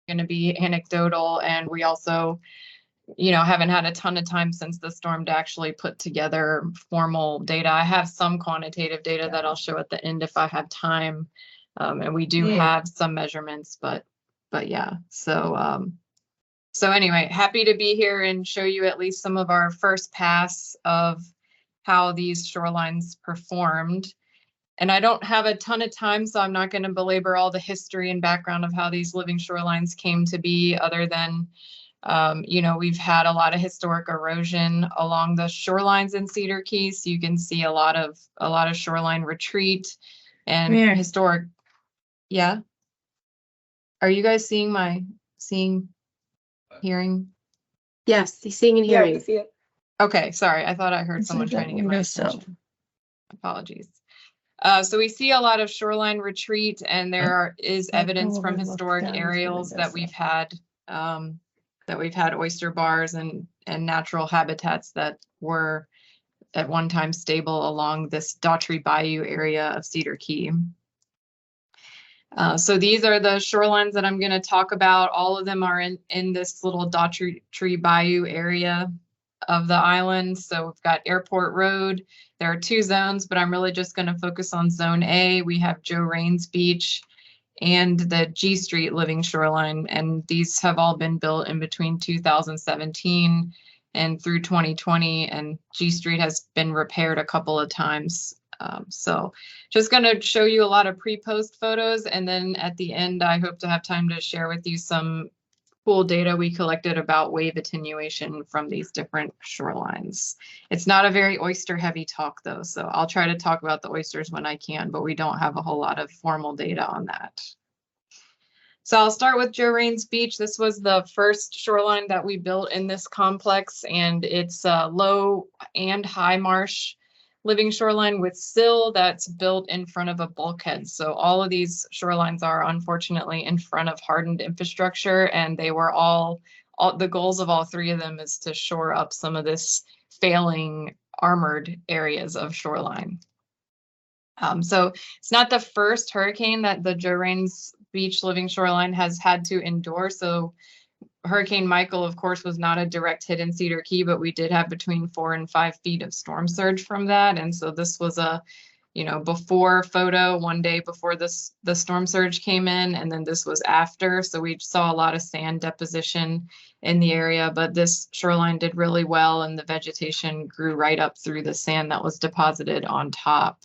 going to be anecdotal, and we also, haven't had a ton of time since the storm to actually put together formal data. I have some quantitative data that I'll show at the end if I have time, and we do have some measurements, but yeah. So anyway, happy to be here and show you at least some of our first pass of how these shorelines performed. And I don't have a ton of time, so I'm not going to belabor all the history and background of how these living shorelines came to be, other than, we've had a lot of historic erosion along the shorelines in Cedar Key. So you can see a lot of shoreline retreat and historic. Yeah. Are you guys hearing? Yes, seeing and hearing. Yeah, see it. Okay, sorry. I thought I heard someone trying to get my attention. Apologies. So we see a lot of shoreline retreat, and there is evidence from historic aerials that we've had oyster bars and natural habitats that were at one time stable along this Daughtry Bayou area of Cedar Key. So these are the shorelines that I'm going to talk about. All of them are in this little Daughtry Bayou area of the island. So we've got Airport Road. There are 2 zones, but I'm really just going to focus on Zone A. We have Joe Raines Beach and the G Street living shoreline, and these have all been built in between 2017 and through 2020, and G Street has been repaired a couple of times. So just going to show you a lot of pre-post photos, and then at the end I hope to have time to share with you some cool data we collected about wave attenuation from these different shorelines. It's not a very oyster heavy talk though, so I'll try to talk about the oysters when I can, but we don't have a whole lot of formal data on that. So I'll start with Joe Raines Beach. This was the first shoreline that we built in this complex, and it's a low and high marsh living shoreline with sill that's built in front of a bulkhead. So all of these shorelines are unfortunately in front of hardened infrastructure, and they were all the goals of all 3 of them is to shore up some of this failing armored areas of shoreline. So it's not the first hurricane that the Joe Raines Beach living shoreline has had to endure. So Hurricane Michael, of course, was not a direct hit in Cedar Key, but we did have between 4 and 5 feet of storm surge from that. And so this was a, before photo, one day before the storm surge came in, and then this was after. So we saw a lot of sand deposition in the area, but this shoreline did really well, and the vegetation grew right up through the sand that was deposited on top.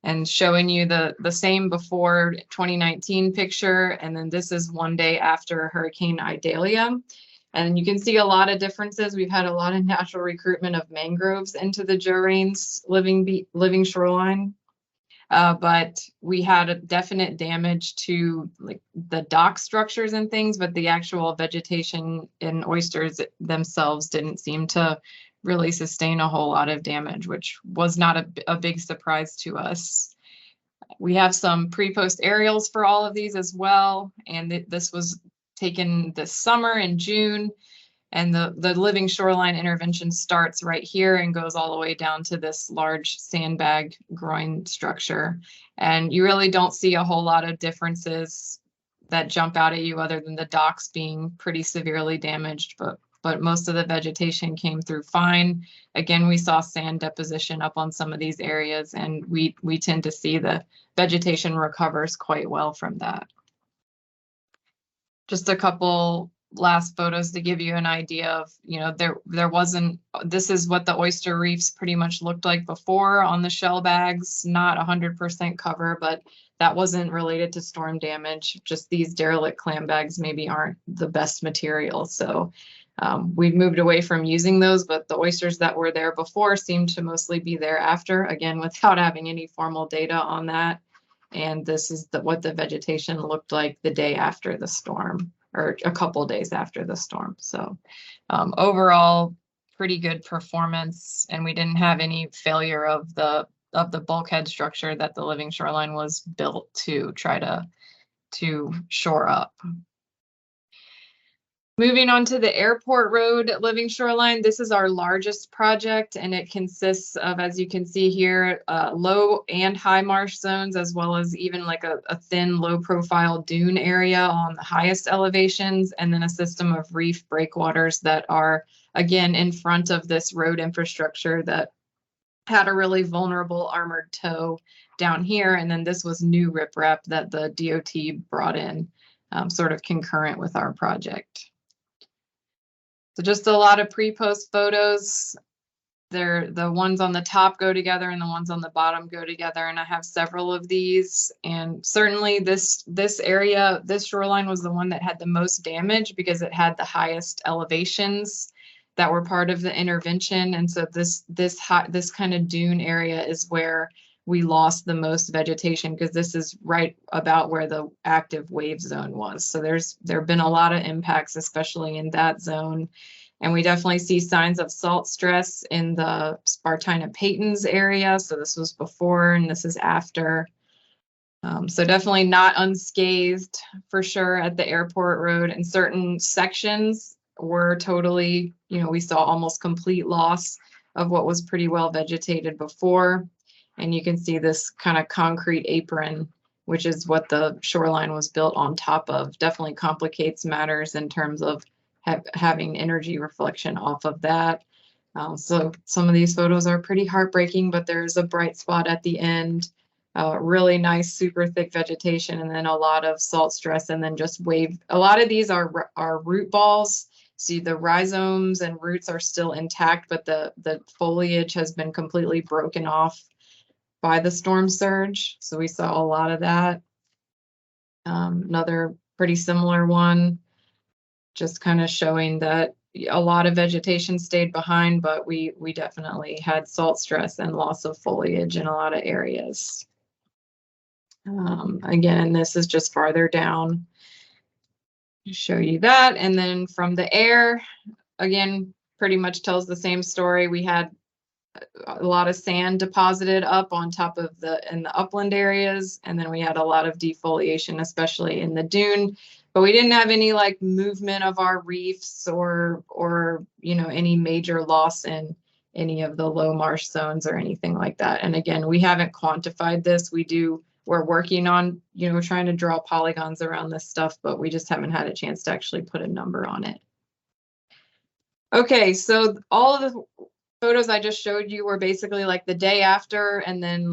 And showing you the same before 2019 picture, and then this is one day after Hurricane Idalia. And you can see a lot of differences. We've had a lot of natural recruitment of mangroves into the Joe Raines living shoreline. But we had a definite damage to like the dock structures and things, but the actual vegetation and oysters themselves didn't seem to really sustain a whole lot of damage, which was not a big surprise to us. We have some pre-post aerials for all of these as well, and this was taken this summer in June, and the living shoreline intervention starts right here and goes all the way down to this large sandbag groin structure. And you really don't see a whole lot of differences that jump out at you other than the docks being pretty severely damaged, but most of the vegetation came through fine. Again, we saw sand deposition up on some of these areas, and we tend to see the vegetation recovers quite well from that. Just a couple last photos to give you an idea of, there wasn't, this is what the oyster reefs pretty much looked like before on the shell bags, not 100% cover, but that wasn't related to storm damage. Just these derelict clam bags maybe aren't the best material. So we've moved away from using those, but the oysters that were there before seemed to mostly be there after, again, without having any formal data on that. And this is what the vegetation looked like the day after the storm, or a couple days after the storm. So overall, pretty good performance, and we didn't have any failure of the bulkhead structure that the living shoreline was built to try to shore up. Moving on to the airport road living shoreline, this is our largest project, and it consists of, as you can see here, low and high marsh zones, as well as even like a thin low profile dune area on the highest elevations, and then a system of reef breakwaters that are, again, in front of this road infrastructure that had a really vulnerable armored tow down here. And then this was new riprap that the DOT brought in sort of concurrent with our project. So just a lot of pre-post photos. The ones on the top go together and the ones on the bottom go together. And I have several of these. And certainly this area, this shoreline was the one that had the most damage because it had the highest elevations that were part of the intervention. And so this kind of dune area is where we lost the most vegetation, because this is right about where the active wave zone was. So there have been a lot of impacts, especially in that zone. And we definitely see signs of salt stress in the Spartina-Paytons area. So this was before and this is after. So definitely not unscathed for sure at the airport road. And certain sections were totally, we saw almost complete loss of what was pretty well vegetated before. And you can see this kind of concrete apron, which is what the shoreline was built on top of. Definitely complicates matters in terms of having energy reflection off of that. So some of these photos are pretty heartbreaking, but there's a bright spot at the end. Really nice, super thick vegetation, and then a lot of salt stress, and then just wave. A lot of these are root balls. See, the rhizomes and roots are still intact, but the foliage has been completely broken off by the storm surge. So we saw a lot of that. Another pretty similar one, just kind of showing that a lot of vegetation stayed behind, but we definitely had salt stress and loss of foliage in a lot of areas. Again, this is just farther down to show you that. And then from the air, again, pretty much tells the same story. We had a lot of sand deposited up on top of in the upland areas, and then we had a lot of defoliation, especially in the dune. But we didn't have any like movement of our reefs or any major loss in any of the low marsh zones or anything like that. And again, we haven't quantified this. We're working on trying to draw polygons around this stuff, but we just haven't had a chance to actually put a number on it. Okay, so all of the photos I just showed you were basically like the day after, and then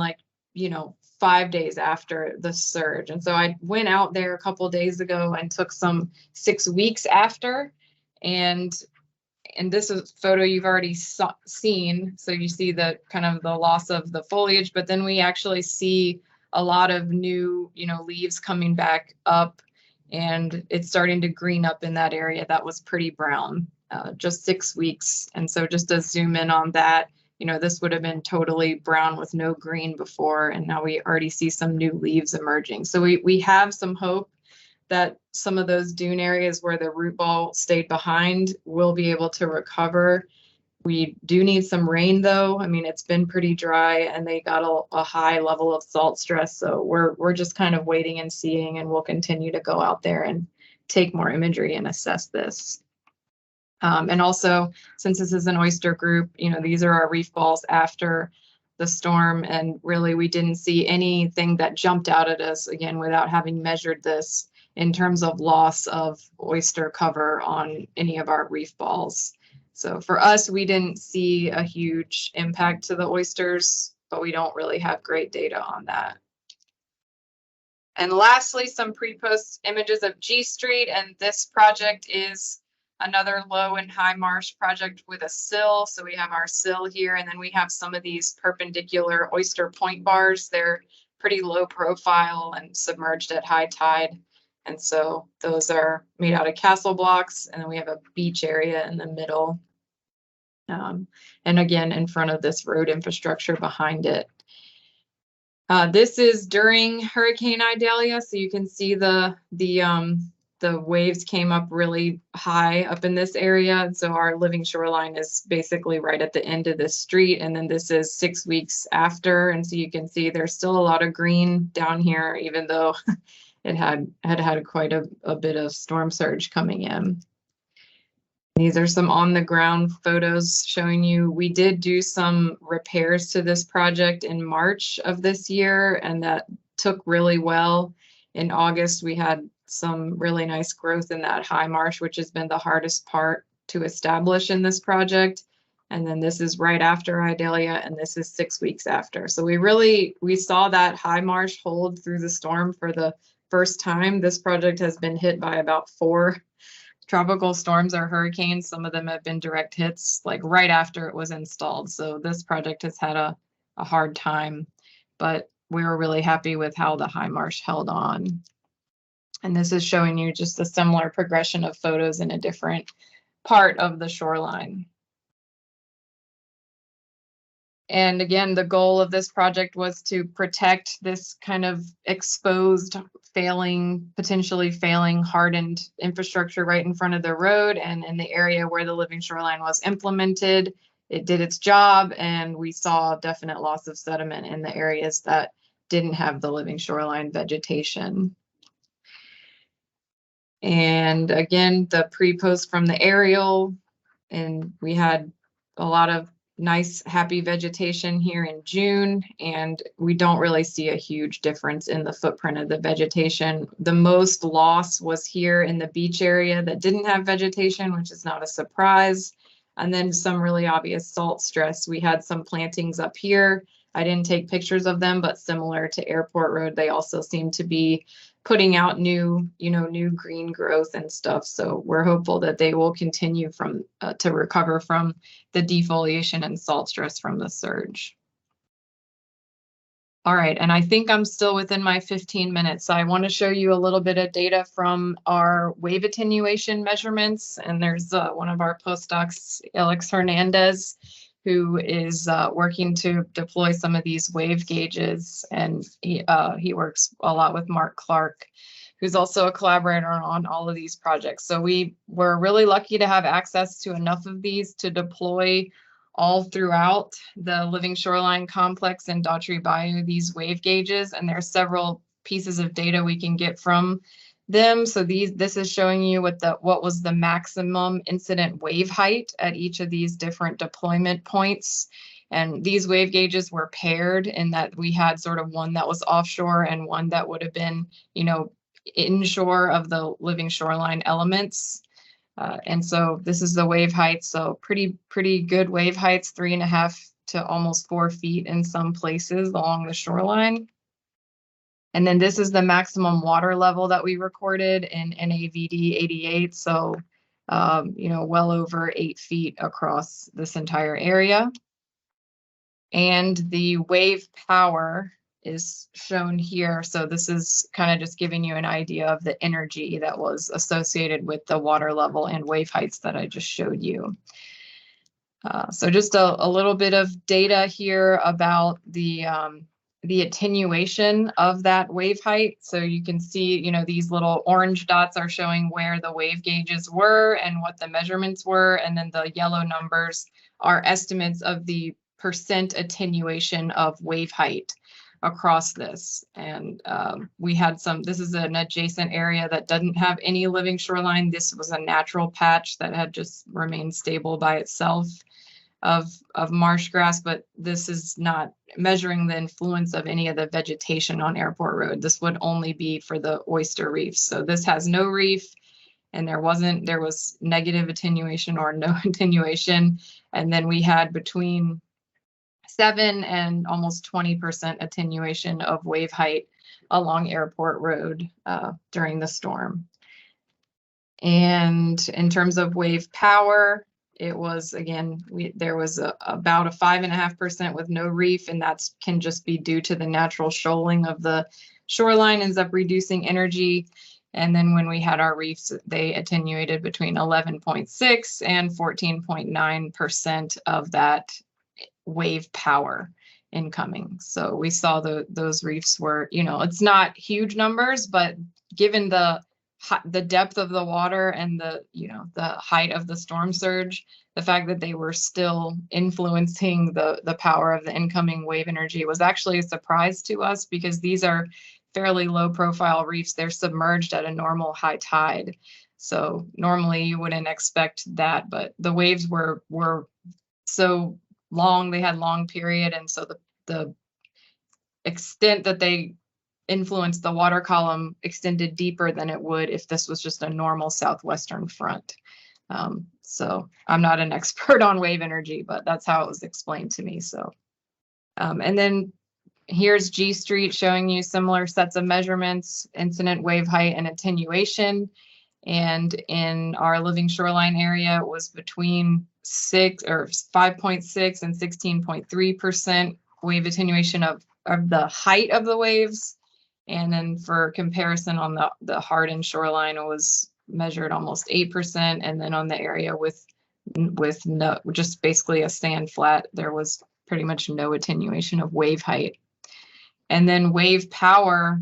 5 days after the surge. And so I went out there a couple of days ago and took some 6 weeks after, and this is a photo you've already seen. So you see the kind of the loss of the foliage, but then we actually see a lot of new, leaves coming back up, and it's starting to green up in that area that was pretty brown. Just 6 weeks. And so just to zoom in on that, this would have been totally brown with no green before, and now we already see some new leaves emerging. So we have some hope that some of those dune areas where the root ball stayed behind will be able to recover. We do need some rain though. I mean, it's been pretty dry and they got a high level of salt stress. So we're just kind of waiting and seeing, and we'll continue to go out there and take more imagery and assess this. And also, since this is an oyster group, these are our reef balls after the storm, and really we didn't see anything that jumped out at us, again, without having measured this in terms of loss of oyster cover on any of our reef balls. So for us, we didn't see a huge impact to the oysters, but we don't really have great data on that. And lastly, some pre-post images of G Street, and this project is another low and high marsh project with a sill. So we have our sill here, and then we have some of these perpendicular oyster point bars. They're pretty low profile and submerged at high tide. And so those are made out of castle blocks, and then we have a beach area in the middle. And again, in front of this road infrastructure behind it. This is during Hurricane Idalia, so you can see the waves came up really high up in this area. And so our living shoreline is basically right at the end of this street. And then this is 6 weeks after. And so you can see there's still a lot of green down here, even though it had quite a bit of storm surge coming in. These are some on the ground photos showing you, we did do some repairs to this project in March of this year, and that took really well. In August, we had some really nice growth in that high marsh, which has been the hardest part to establish in this project. And then this is right after Idalia, and this is 6 weeks after. So we saw that high marsh hold through the storm for the first time. This project has been hit by about 4 tropical storms or hurricanes. Some of them have been direct hits like right after it was installed. So this project has had a hard time, but we were really happy with how the high marsh held on. And this is showing you just a similar progression of photos in a different part of the shoreline. And again, the goal of this project was to protect this kind of exposed, potentially failing, hardened infrastructure right in front of the road. And in the area where the living shoreline was implemented, it did its job, and we saw definite loss of sediment in the areas that didn't have the living shoreline vegetation. And again, the pre-post from the aerial, and we had a lot of nice, happy vegetation here in June, and we don't really see a huge difference in the footprint of the vegetation. The most loss was here in the beach area that didn't have vegetation, which is not a surprise. And then some really obvious salt stress. We had some plantings up here. I didn't take pictures of them, but similar to Airport Road, they also seem to be putting out new green growth and stuff. So we're hopeful that they will continue to recover from the defoliation and salt stress from the surge. All right, and I think I'm still within my 15 minutes. So I want to show you a little bit of data from our wave attenuation measurements. And there's one of our postdocs, Alex Hernandez, who is working to deploy some of these wave gauges. And he works a lot with Mark Clark, who's also a collaborator on all of these projects. So we were really lucky to have access to enough of these to deploy all throughout the living shoreline complex in Daughtry Bayou, these wave gauges. And there's several pieces of data we can get from them. So this is showing you what was the maximum incident wave height at each of these different deployment points. And these wave gauges were paired in that we had sort of one that was offshore and one that would have been, inshore of the living shoreline elements. And so this is the wave height. So pretty good wave heights, 3.5 to almost 4 feet in some places along the shoreline. And then this is the maximum water level that we recorded in NAVD 88. So, well over 8 feet across this entire area. And the wave power is shown here. So this is kind of just giving you an idea of the energy that was associated with the water level and wave heights that I just showed you. So just a little bit of data here about the attenuation of that wave height. So you can see, these little orange dots are showing where the wave gauges were and what the measurements were. And then the yellow numbers are estimates of the % attenuation of wave height across this. And we had this is an adjacent area that doesn't have any living shoreline. This was a natural patch that had just remained stable by itself of marsh grass, but this is not measuring the influence of any of the vegetation on Airport Road. This would only be for the oyster reefs. So this has no reef, and there was negative attenuation or no attenuation. And then we had between 7 and almost 20% attenuation of wave height along Airport Road during the storm. And in terms of wave power, it was, again, there was about a 5.5% with no reef, and that can just be due to the natural shoaling of the shoreline ends up reducing energy. And then when we had our reefs, they attenuated between 11.6 and 14.9% of that wave power incoming. So we saw those reefs were, it's not huge numbers, but given the depth of the water and the height of the storm surge, the fact that they were still influencing the power of the incoming wave energy was actually a surprise to us, because these are fairly low profile reefs. They're submerged at a normal high tide. So normally you wouldn't expect that, but the waves were so long, they had long period, and so the extent that they influenced the water column extended deeper than it would if this was just a normal southwestern front. So I'm not an expert on wave energy, but that's how it was explained to me. So, and then here's G Street showing you similar sets of measurements, incident wave height and attenuation. And in our living shoreline area, it was between 5.6 and 16.3% wave attenuation of the height of the waves. And then for comparison on the hardened shoreline, it was measured almost 8%. And then on the area with no, just basically a sand flat, there was pretty much no attenuation of wave height. And then wave power,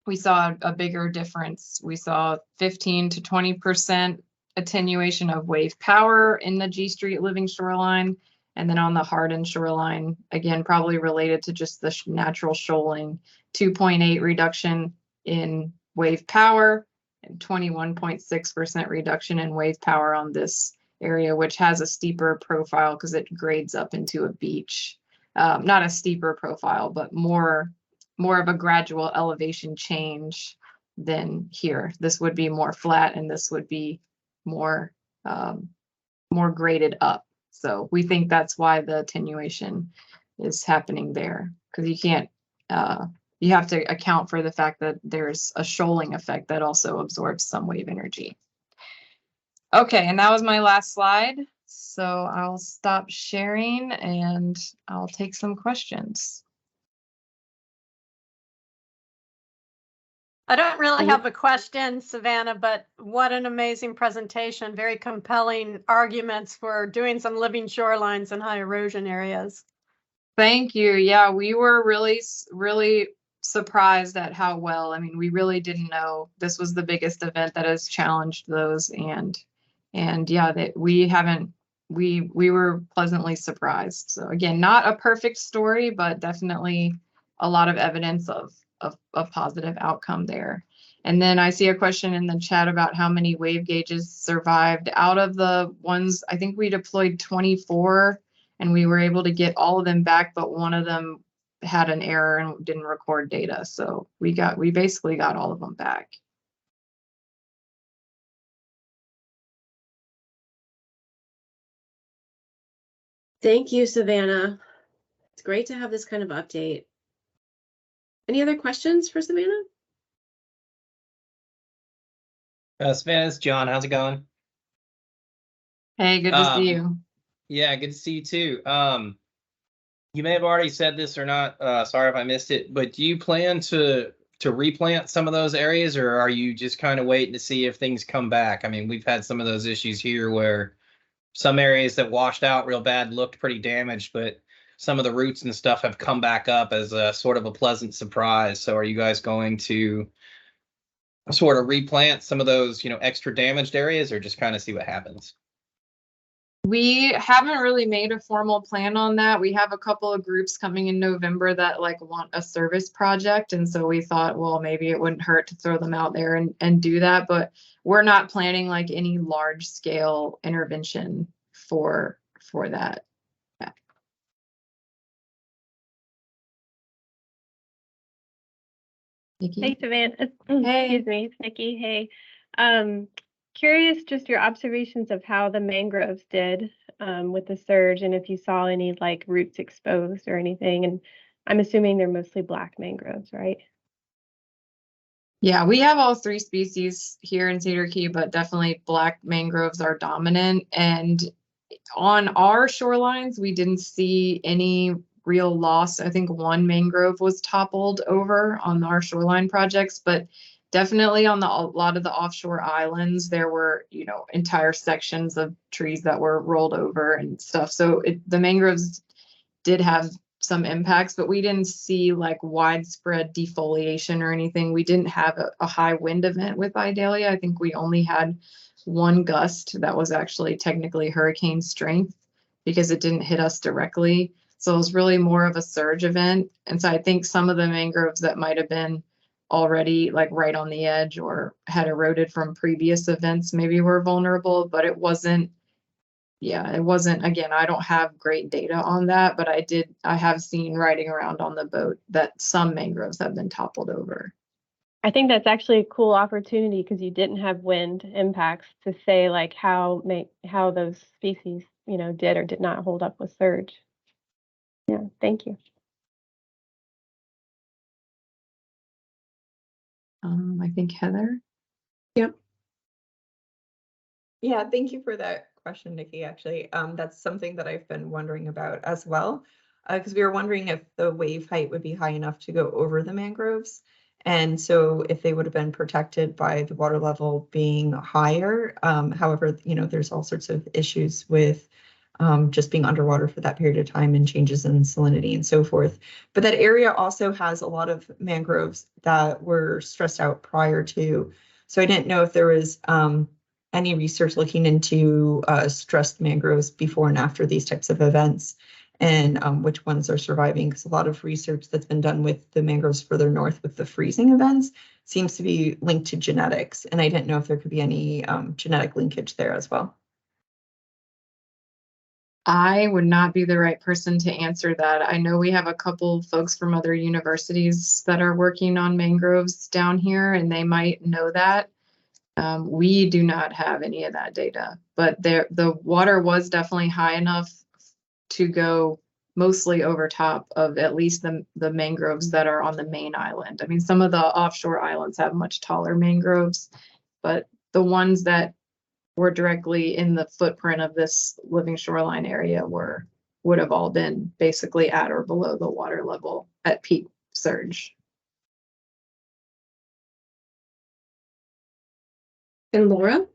we saw a bigger difference. We saw 15 to 20% attenuation of wave power in the G Street living shoreline. And then on the hardened shoreline, again, probably related to just the natural shoaling, 2.8 reduction in wave power and 21.6% reduction in wave power on this area, which has a steeper profile because it grades up into a beach. Not a steeper profile, but more of a gradual elevation change than here. This would be more flat and this would be more graded up. So we think that's why the attenuation is happening there, because you can't, you have to account for the fact that there's a shoaling effect that also absorbs some wave energy. Okay, and that was my last slide. So I'll stop sharing and I'll take some questions. I don't really have a question, Savanna, but what an amazing presentation. Very compelling arguments for doing some living shorelines in high erosion areas. Thank you. Yeah, we were really surprised at how well. I mean, we really didn't know this was the biggest event that has challenged those, and yeah, that we were pleasantly surprised. So again, not a perfect story, but definitely a lot of evidence of positive outcome there. And then I see a question in the chat about how many wave gauges survived. Out of the ones, I think we deployed 24 and we were able to get all of them back, but one of them had an error and didn't record data. So we basically got all of them back. Thank you, Savanna. It's great to have this kind of update. Any other questions for Savanna? Savanna, it's John. How's it going? Hey, good to see you. Yeah, good to see you too. You may have already said this or not. Sorry if I missed it, but do you plan to replant some of those areas, or are you just kind of waiting to see if things come back? I mean, we've had some of those issues here where some areas that washed out real bad looked pretty damaged, but some of the roots and stuff have come back up as a sort of a pleasant surprise. So are you guys going to sort of replant some of those, extra damaged areas, or just kind of see what happens? We haven't really made a formal plan on that. We have a couple of groups coming in November that want a service project. And so we thought, well, maybe it wouldn't hurt to throw them out there and do that. But we're not planning any large scale intervention for that. Yeah. Nikki? Hey, Savanna. Hey. Excuse me, it's Nikki. Hey. Curious just your observations of how the mangroves did with the surge, and if you saw any roots exposed or anything. And I'm assuming they're mostly black mangroves, right? Yeah, we have all three species here in Cedar Key, but definitely black mangroves are dominant. And on our shorelines, we didn't see any real loss. I think one mangrove was toppled over on our shoreline projects, but definitely on a lot of the offshore islands, there were, entire sections of trees that were rolled over and stuff. So the mangroves did have some impacts, but we didn't see widespread defoliation or anything. We didn't have a high wind event with Idalia. I think we only had one gust that was actually technically hurricane strength because it didn't hit us directly. So it was really more of a surge event. And so I think some of the mangroves that might have been already like right on the edge or had eroded from previous events maybe were vulnerable, but it wasn't, again, I don't have great data on that, but I have seen riding around on the boat that some mangroves have been toppled over. I think that's actually a cool opportunity because you didn't have wind impacts to say like how those species, did or did not hold up with surge. Yeah, thank you. I think Heather. Yep. Yeah, thank you for that question, Nikki. Actually, that's something that I've been wondering about as well, because we were wondering if the wave height would be high enough to go over the mangroves. And so if they would have been protected by the water level being higher. However, there's all sorts of issues with just being underwater for that period of time and changes in salinity and so forth. But that area also has a lot of mangroves that were stressed out prior to. So I didn't know if there was any research looking into stressed mangroves before and after these types of events, and which ones are surviving, because a lot of research that's been done with the mangroves further north with the freezing events seems to be linked to genetics, and I didn't know if there could be any genetic linkage there as well. I would not be the right person to answer that. I know we have a couple folks from other universities that are working on mangroves down here, and they might know that. We do not have any of that data, but the water was definitely high enough to go mostly over top of at least the mangroves that are on the main island. I mean, some of the offshore islands have much taller mangroves, but the ones that were directly in the footprint of this living shoreline area would have all been basically at or below the water level at peak surge. And Laura?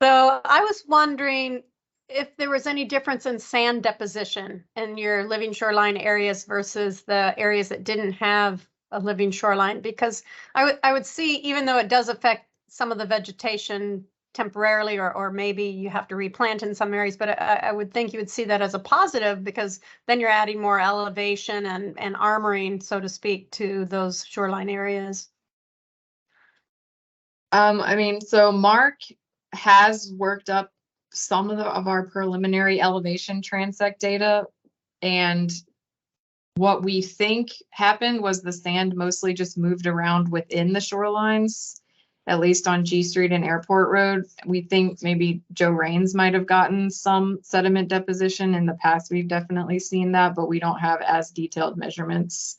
So I was wondering if there was any difference in sand deposition in your living shoreline areas versus the areas that didn't have a living shoreline, because I would see, even though it does affect some of the vegetation temporarily, or maybe you have to replant in some areas, but I would think you would see that as a positive, because then you're adding more elevation and armoring, so to speak, to those shoreline areas. I mean, so Mark has worked up some of our preliminary elevation transect data, and what we think happened was the sand mostly just moved around within the shorelines, at least on G Street and Airport Road. We think maybe Joe Raines might have gotten some sediment deposition. In the past, we've definitely seen that, but we don't have as detailed measurements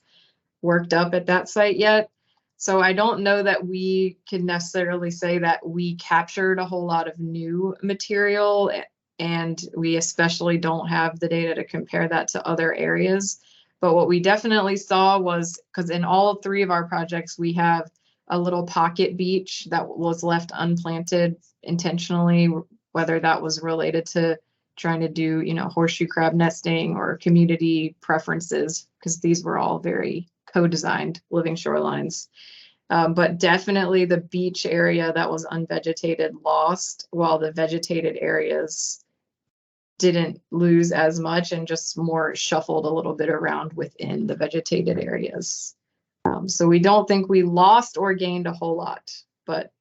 worked up at that site yet. So I don't know that we can necessarily say that we captured a whole lot of new material, and we especially don't have the data to compare that to other areas. But what we definitely saw was, because in all three of our projects, we have a little pocket beach that was left unplanted intentionally, whether that was related to trying to do, horseshoe crab nesting or community preferences, because these were all very co-designed living shorelines. But definitely the beach area that was unvegetated lost, while the vegetated areas didn't lose as much and just more shuffled a little bit around within the vegetated areas. So we don't think we lost or gained a whole lot, but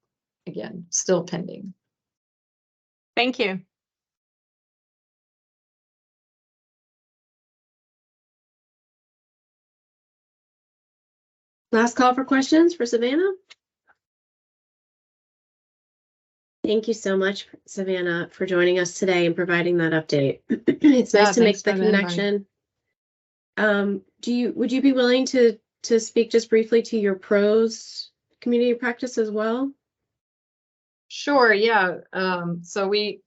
again, still pending. Thank you. Last call for questions for Savanna. Thank you so much, Savanna, for joining us today and providing that update. It's nice to make the connection. Would you be willing to speak just briefly to your pros community practice as well? Sure, yeah. So we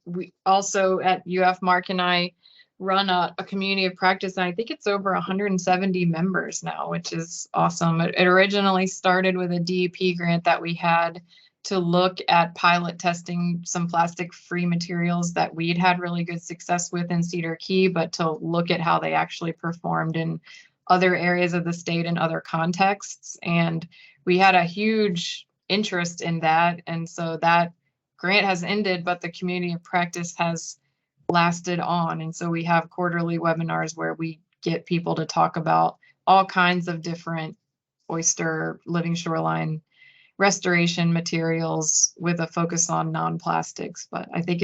also at UF, Mark and I run a community of practice, and I think it's over 170 members now, which is awesome. It originally started with a DEP grant that we had to look at pilot testing some plastic-free materials that we'd had really good success with in Cedar Key, but to look at how they actually performed in other areas of the state and other contexts. And we had a huge interest in that. And so that grant has ended, but the community of practice has lasted on. And so we have quarterly webinars where we get people to talk about all kinds of different oyster living shoreline restoration materials with a focus on non-plastics. But I think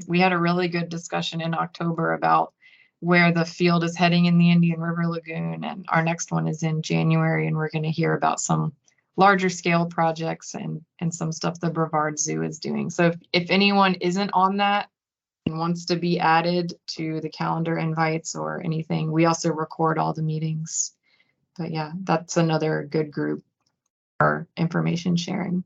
we had a really good discussion in October about where the field is heading in the Indian River Lagoon, and our next one is in January, and we're going to hear about some larger scale projects and some stuff the Brevard Zoo is doing. So if anyone isn't on that and wants to be added to the calendar invites or anything, we also record all the meetings. But yeah, that's another good group for information sharing.